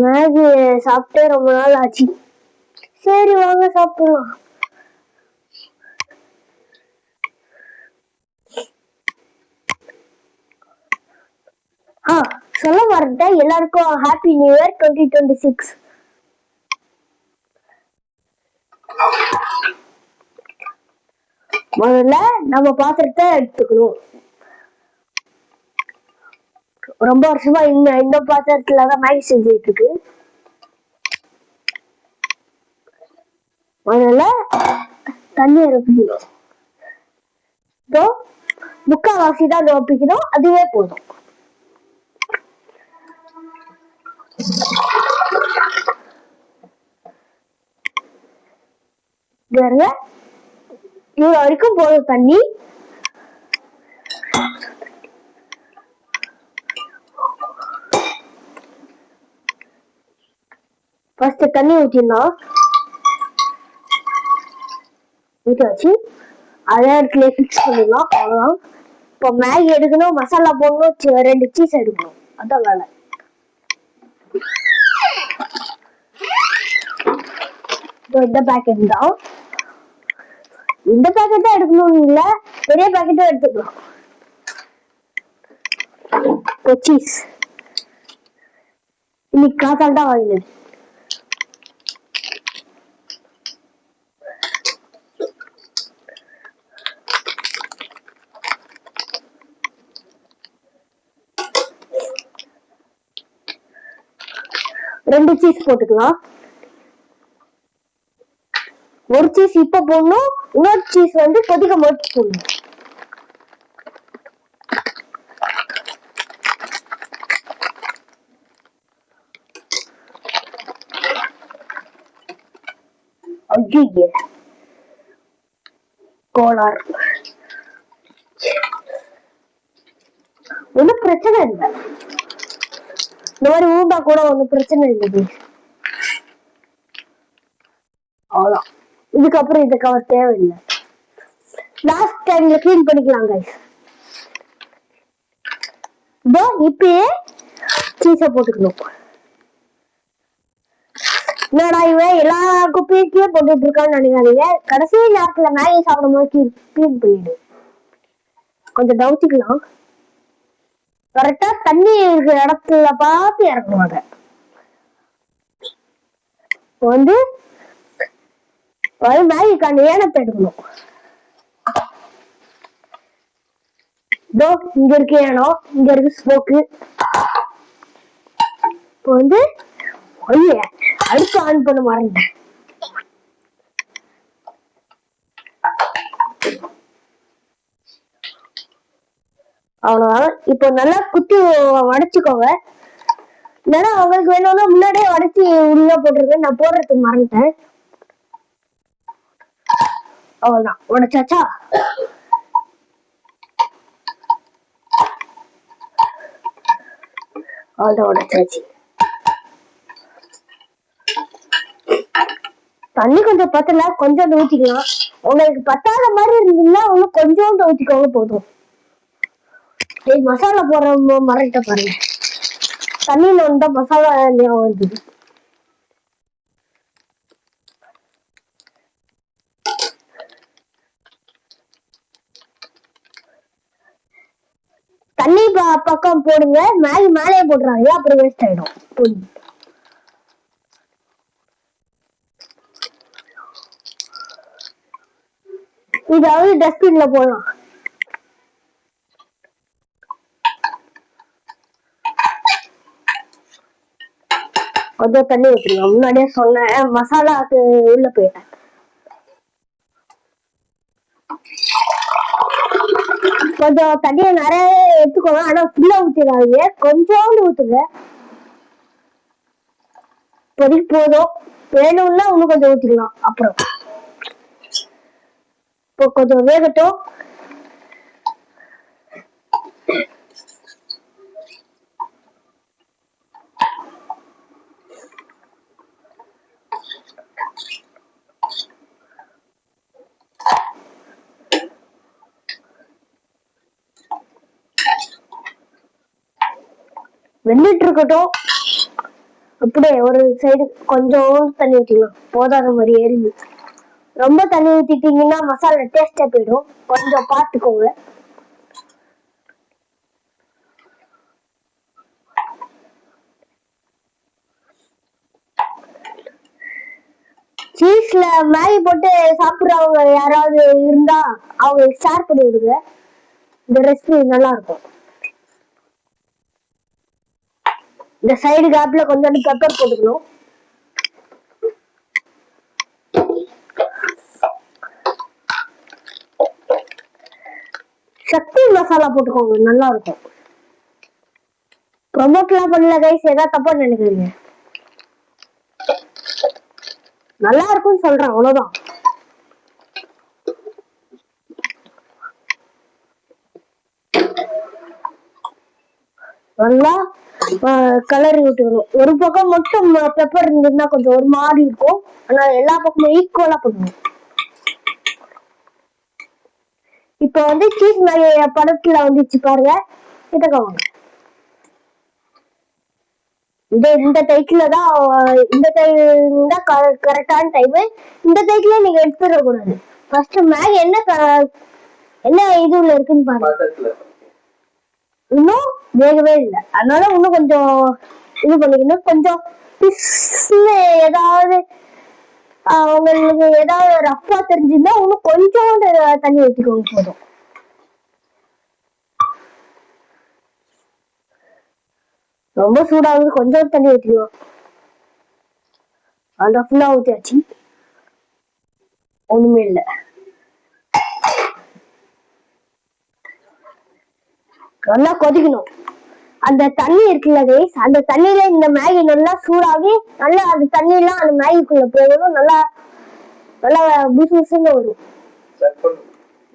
Maggi சாப்பிட்டே ரொம்ப நாள் ஆச்சு. சரி வாங்க சாப்பிடலாம். சொல்ல மறந்துட்டேன், எல்லாருக்கும் ஹாப்பி நியூ இயர் 2026. முதல்ல நம்ம பாத்திரத்தை எடுத்துக்கணும். ரொம்ப வருஷமா இந்த பாத்திரத்துலதான் மேகி செஞ்சுட்டு இருக்கு. முதல்ல தண்ணி ஊற்றிக்கணும். முக்கால்வாசி தான் ஊற்றிக்கணும், அதுவே போதும். இவ்வளவு வரைக்கும் போதும் தண்ணி. ஃபர்ஸ்ட் தண்ணி ஊற்றிடலாம். ஊற்றி அதே இடத்துல ஃபிக்ஸ் பண்ணிடலாம். அவ்வளோதான். இப்போ மேகி எடுக்கணும், மசாலா போடணும், 2 சீஸ் எடுக்கணும். அதான் வேலை. இந்த பேக்கெட் தான், இந்த பேக்கெட் தான் எடுக்கணும் இல்ல, பெரிய பேக்கெட்டும் எடுத்துக்கலாம். சீஸ் இன்னைக்கு காத்தால் தான் வாங்கினது. ரெண்டு சீஸ் போட்டுக்கலாம். ஒரு சீஸ் இப்ப போடணும், இன்னொரு சீஸ் கொதிக்க போட்டு போடணும். ஐயோ கோளாறு. ஒன்னும் பிரச்சனை இல்லை, இந்த மாதிரி ஊண்டா கூட ஒன்னும் பிரச்சனை இல்லை. அவ்வளவுதான். இதுக்கப்புறம் இந்த கவர் தேவையில்லை. லாஸ்ட் டைம்ல கிளீன் பண்ணிக்கலாம் கைஸ். இப்பயே சீஸ போட்டுக்கணும். என்னடா இவன் எல்லா குப்பையும் போட்டுட்டு இருக்கான்னு நினைக்காதீங்க. கடைசி நேரத்துல மேகி சாப்பிடும் போது கிளீன் பண்ணிடு. கொஞ்சம் டவுத்திக்கலாம். கரெக்டா தண்ணி இருக்கிற இடத்துல பார்த்து இறக்குவாங்க. மேகிக்கான ஏனத்தை எடுக்கணும். இங்க இருக்கு ஏனம், இங்க இருக்கு ஸ்மோக்கு. இப்போ அடுப்பு ஆன் பண்ண மறந்துட்டேன். அவ்வளவுதான். இப்போ நல்லா குத்தி உடைச்சுக்கோங்க. இல்லைன்னா அவங்களுக்கு வேணும்னா முன்னாடியே உடைச்சி உள்ள போட்டிருக்கேன், நான் போடுறதுக்கு மறந்துட்டேன். அவ்வளவுதான், உடைச்சாச்சா? அவ்வளவுதான், உடைச்சாச்சு. தண்ணி கொஞ்சம் பத்தல, கொஞ்சம் ஊத்திக்கலாம். உங்களுக்கு பத்தாத மாதிரி இருந்தீங்கன்னா இன்னும் கொஞ்சோண்டு ஊத்திக்கோங்க, போதும். மசாலா போடுற மறந்துட்ட பாருங்க, தண்ணியில மசாலா வந்து தண்ணி பக்கம் போடுங்க. மேகி மேலேயே போடுறாங்க, அப்புறம் வேஸ்ட் ஆயிடும். இதாவது டஸ்ட்பின்ல போடலாம். கொஞ்சம் தண்ணி ஊற்றுங்க. முன்னாடியே சொன்னேன், மசாலாக்கு உள்ள போயிட்டேன். கொஞ்சம் தண்ணியை நிறைய எடுத்துக்கோங்க, ஆனா ஃபுல்லா ஊத்திடாதீங்க, கொஞ்சோண்டு ஊத்துங்க. இப்போதைக்கு போதும், வேணும்னா இன்னும் கொஞ்சம் ஊத்திக்கலாம். அப்புறம் இப்போ கொஞ்சம் வேகட்டும். வெந்துட்டு இருக்கட்டும். அப்படியே ஒரு சைடு கொஞ்சம் தண்ணி ஊற்றிக்கலாம், போதாத மாதிரி எரிஞ்சு. ரொம்ப தண்ணி ஊத்திட்டீங்கன்னா மசாலா டேஸ்டா போயிடும், கொஞ்சம் பார்த்துக்கோங்க. சீஸ்ல மேகி போட்டு சாப்பிடுறவங்க யாராவது இருந்தா அவங்களுக்கு ஷேர் பண்ணி விடுங்க. இந்த ரெசிபி நல்லா இருக்கும். இந்த சைடு கேப்ல கொஞ்சம் பெப்பர் போட்டுக்கணும். சக்தி மசாலா போட்டுக்கோங்க, நல்லா இருக்கும். ப்ரொமோட்லாம் பண்ணல கைஸ், ஏதாவது தப்பா நினைக்கிறீங்க. நல்லா இருக்கும்னு சொல்றேன், அவ்வளவுதான். நல்லா கலரி விட்டுக்கணும். ஒரு பக்கம் மட்டும் பெப்பர் இருந்ததுன்னா கொஞ்சம் ஒரு மாதிரி இருக்கும், ஆனா எல்லா பக்கமும் ஈக்குவலா பண்ணணும். இப்ப வந்து சீஸ் மேகி படத்துல வந்துச்சு பாருங்க, கிட்டக்கவங்க. இந்த டைட்ல தான், இந்த டைம் தான் கரெக்டான டைம். இந்த டைட்ல நீங்க எடுத்துட கூடாது. ஃபர்ஸ்ட் மேகி என்ன இதுல இருக்குன்னு பாருங்க. இன்னும் வேகவே இல்லை, அதனால இன்னும் கொஞ்சம் இது பண்ணிக்கணும். கொஞ்சம் ஏதாவது உங்களுக்கு ஏதாவது ரஃபா தெரிஞ்சிருந்தா இன்னும் கொஞ்சோண்டு தண்ணி ஊற்றிக்கோங்க, போதும். ரொம்ப சூடாகுது, கொஞ்சம் தண்ணி ஊற்றிடுவோம். அந்த ஃபுல்லா ஊற்றியாச்சு, ஒண்ணுமே இல்லை. நல்லா கொதிக்கணும். அந்த தண்ணி இருக்குல்ல கைஸ், அந்த தண்ணியில இந்த மேகி நல்லா சூடாகி நல்லா அந்த தண்ணி எல்லாம் அந்த மேகிக்குள்ள போகணும். நல்லா நல்லா புசுன்னு வரும்,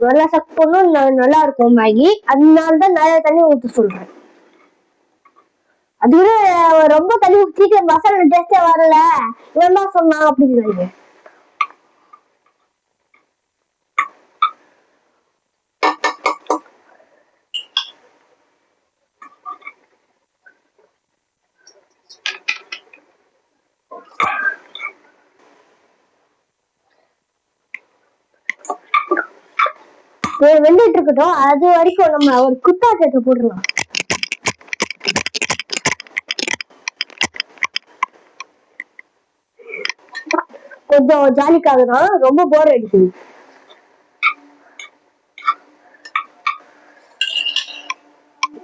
நல்லா சக் பண்ணும், நல்லா இருக்கும் மேகி. அதனாலதான் நிறைய தண்ணி ஊற்ற சொல்றேன். அது கூட ரொம்ப தண்ணி ஊற்றிட்டு மசாலா டேஸ்டே வரல, இவன் தான் சொன்னான் அப்படிங்கிறாங்க. வெந்துட்டு இருக்கட்டும், அது வரைக்கும் நம்ம ஒரு குத்தாட்டத்தை போடலாம். கொஞ்சம் ஜாலிக்காக தான், ரொம்ப போர் அடிக்குது.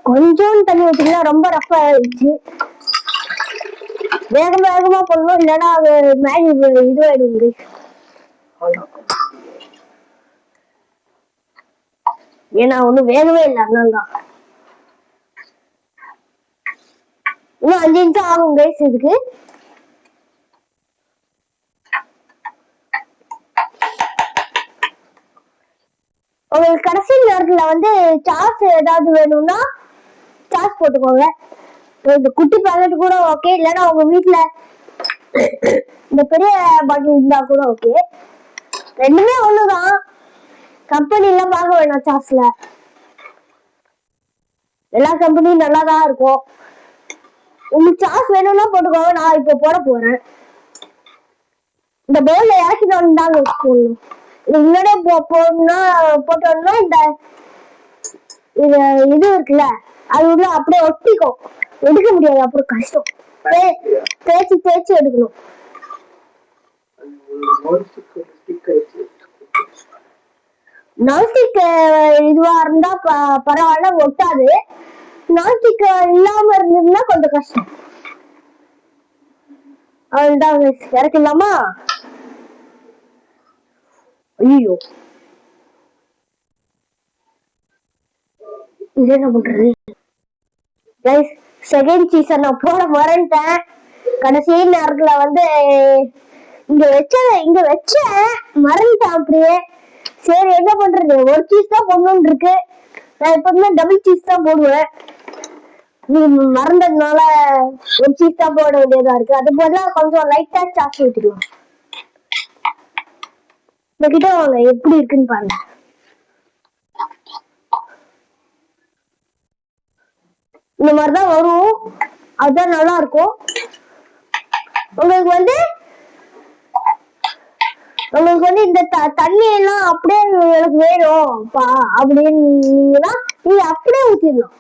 கொஞ்சம் தண்ணி ஊற்றினா ரொம்ப ரஃபா ஆயிடுச்சு. வேகமா வேகமா பண்ணணும், இல்லைன்னா அது மேகி இதுவாயிடுங்க. ஏன்னா ஒண்ணும் வேகவே இல்லை, அதனாலதான். இன்னும் 5 நிமிஷம் ஆகும் கைஸ் இதுக்கு. உங்களுக்கு கடைசி நேரத்துல வந்து சாஸ் ஏதாவது வேணும்னா சாஸ் போட்டுக்கோங்க. இந்த குட்டி பாக்கெட் கூட ஓகே, இல்லைன்னா உங்க வீட்டுல இந்த பெரிய பாட்டில் இருந்தா கூட ஓகே. ரெண்டுமே ஒண்ணுதான், கம்பெனி எல்லாம் பார்க்க வேணாம். சாஸ்ல எல்லா கம்பெனியும் நல்லாதான் இருக்கும். உங்களுக்கு சாஸ் வேணும்னா போட்டுக்கோங்க, நான் இப்ப போட போறேன். இந்த பவுல்ல இறக்கிட்டு தாங்க வச்சுக்கணும். முன்னாடியே போட்டோம்னா இந்த இது இருக்குல்ல, அது உள்ள அப்படியே ஒட்டிக்கும், எடுக்க முடியாது, அப்புறம் கஷ்டம். தேய்ச்சி தேய்ச்சி எடுக்கணும். நான்ஸ்டிக் இதுவா இருந்தா பரவாயில்ல, ஒட்டாது. நான்ஸ்டிக் இல்லாம இருந்ததுன்னா கொஞ்சம் கஷ்டம். அதுதான் இறக்கலாமா? ஐயோ, இது என்ன பண்றது? செகண்ட் சீசன் நான் போட மறந்துட்டேன். கடைசி நேரத்துல வந்து இங்க வச்சேன், மறந்துட்டேன் அப்படியே. சரி என்ன பண்றது, ஒரு சீஸ் தான் போடணும்னு இருக்கு. நான் எப்பவுமே டபுள் சீஸ் தான் போடுவேன். நீ மறந்ததுனால ஒரு சீஸ் தான் போட வேண்டியதா இருக்கு. அது போல கொஞ்சம் லைட்டா சாஸ் ஊத்திக்கலாம். இந்த கிட்ட வாங்க, எப்படி இருக்குன்னு பாருங்க. இந்த மாதிரிதான் வரும். அதுதான் நல்லா இருக்கும். உங்களுக்கு வந்து இந்த தண்ணி எல்லாம் அப்படியே எனக்கு வேணும்ப்பா அப்படின்னீங்கன்னா நீங்க அப்படியே ஊத்திடலாம்.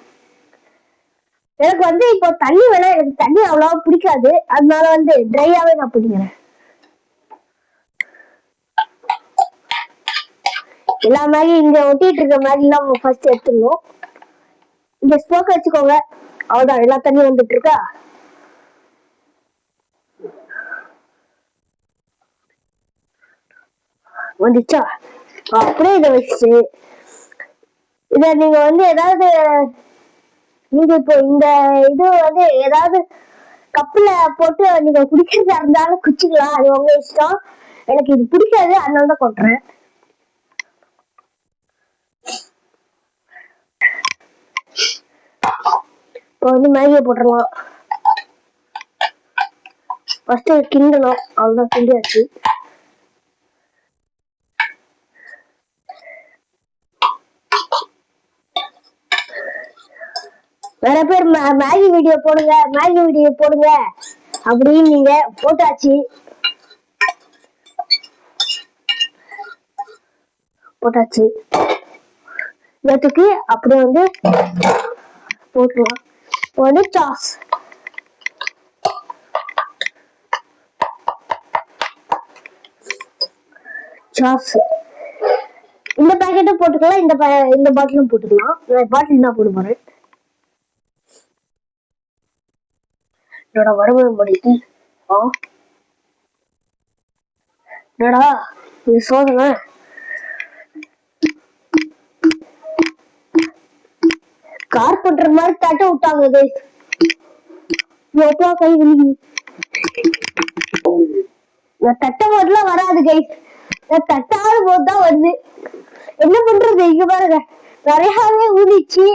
எனக்கு வந்து இப்போ தண்ணி வேணாம், எனக்கு தண்ணி அவ்வளவா பிடிக்காது, அதனால வந்து ட்ரையாவே நான் பிடிக்கிறேன். எல்லா மேகி இங்க ஒட்டிட்டு இருக்க மேகி எல்லாம் ஃபர்ஸ்ட் எடுத்துடணும். இங்க ஸ்டோக் வச்சுக்கோங்க. அவ்வளவுதான், எல்லா தண்ணியும் வந்துட்டு இருக்கா. வந்துச்சா? அப்படியே இதை வச்சு இத நீங்க வந்து ஏதாவது நீங்க இப்போ இந்த இது வந்து ஏதாவது கப்புல போட்டு நீங்க குடிக்கிறதா இருந்தாலும் குடிச்சுக்கலாம், அது உங்க இஷ்டம். எனக்கு இது பிடிக்காது, அதனாலதான் கொட்டுறேன். இப்போ வந்து மேகியை போட்டுடலாம். ஃபர்ஸ்ட் கிண்டணும், அவ்வளவுதான், கிண்டியாச்சு. நிறைய பேர் மேகி வீடியோ போடுங்க, மேகி வீடியோ போடுங்க அப்படின்னு நீங்க போட்டாச்சு. இதுக்கு அப்படியே வந்து போட்டுருவோம். வந்து சாஸ் இந்த பேக்கெட்டும் போட்டுக்கலாம், இந்த பாட்டிலும் போட்டுக்கலாம். பாட்டில் தான் போட போறேன். என்னோட வருமானம் படிக்கு. என்னடா இது சோதனை? கார் பண்ற மாதிரி தட்ட விட்டாங்க. கை வலி. நான் தட்ட போதுலாம் வராது கைஸ், நான் தட்டாத போதுதான் வருது. என்ன பண்றது? இங்க பாருங்க, நிறையவே ஊதிச்சு.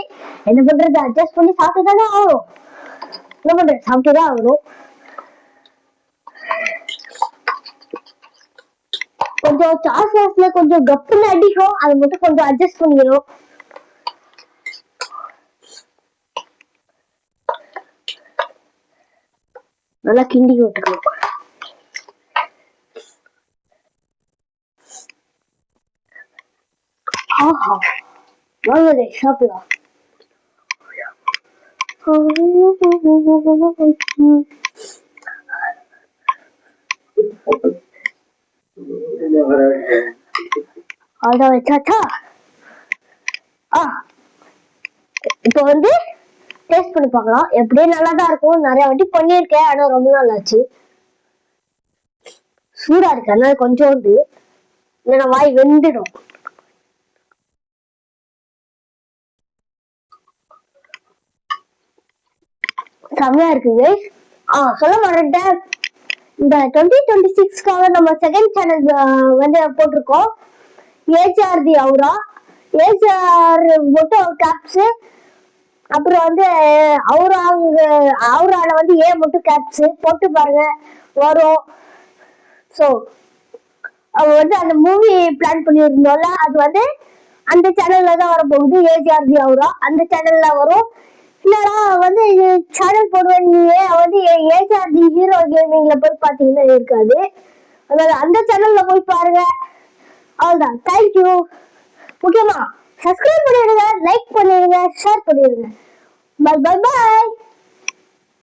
என்ன பண்றது? அட்ஜஸ்ட் பண்ணி சாப்பிட்டுதானே ஆகணும். என்ன பண்றது? சாப்பிட்டுதான் ஆகணும். கொஞ்சம் சாஸ்ல கொஞ்சம் கப்புன்னு அடிக்கும், அது மட்டும் கொஞ்சம் அட்ஜஸ்ட் பண்ணிக்கணும். நல்லா கிண்டி விட்டுக்கணும். ஆஹா, வாங்க சாப்பிடலாம். அதான் வச்சாச்சா? இப்போ வந்து டேஸ்ட் பண்ணி பார்க்கலாம். எப்படியே நல்லாதான் இருக்கும், நிறைய வாட்டி பண்ணியிருக்கேன், ஆனா ரொம்ப நாள் ஆச்சு. சூடா இருக்கு, அதனால கொஞ்சோண்டு இல்லைன்னா வாய் வெந்துடும். செம்மையா இருக்கு கைஸ். சொல்ல மாட்டேன், இந்த 2026க்காக நம்ம செகண்ட் சேனல் வந்து போட்டிருக்கோம். ஏஜிஆர் தி அவுரா, ஏஜிஆர் மட்டும் கேப்ஸ், அப்புறம் வந்து அவுரால வந்து ஏ மட்டும் கேப்ஸ் போட்டு பாருங்க, வரும். ஸோ அவங்க வந்து அந்த மூவி பிளான் பண்ணியிருந்தோம்ல, அது வந்து அந்த சேனல்ல தான் வர போகுது. ஏஜிஆர் தி அவுரா அந்த சேனல்ல வரும். இல்லடா வந்து சேனல் போடுவேன் நீயே வந்து ஏஜிஆர் தி ஹீரோ கேமிங்ல போய் பாத்தீங்கன்னா இருக்காது, அதனால அந்த சேனல்ல போய் பாருங்க. அவ்வளவுதான், தேங்க்யூ. முக்கியமா சப்ஸ்கிரைப் பண்ணிடுங்க, லைக் பண்ணிடுங்க, ஷேர் பண்ணிடுங்க. பை பை பாய்.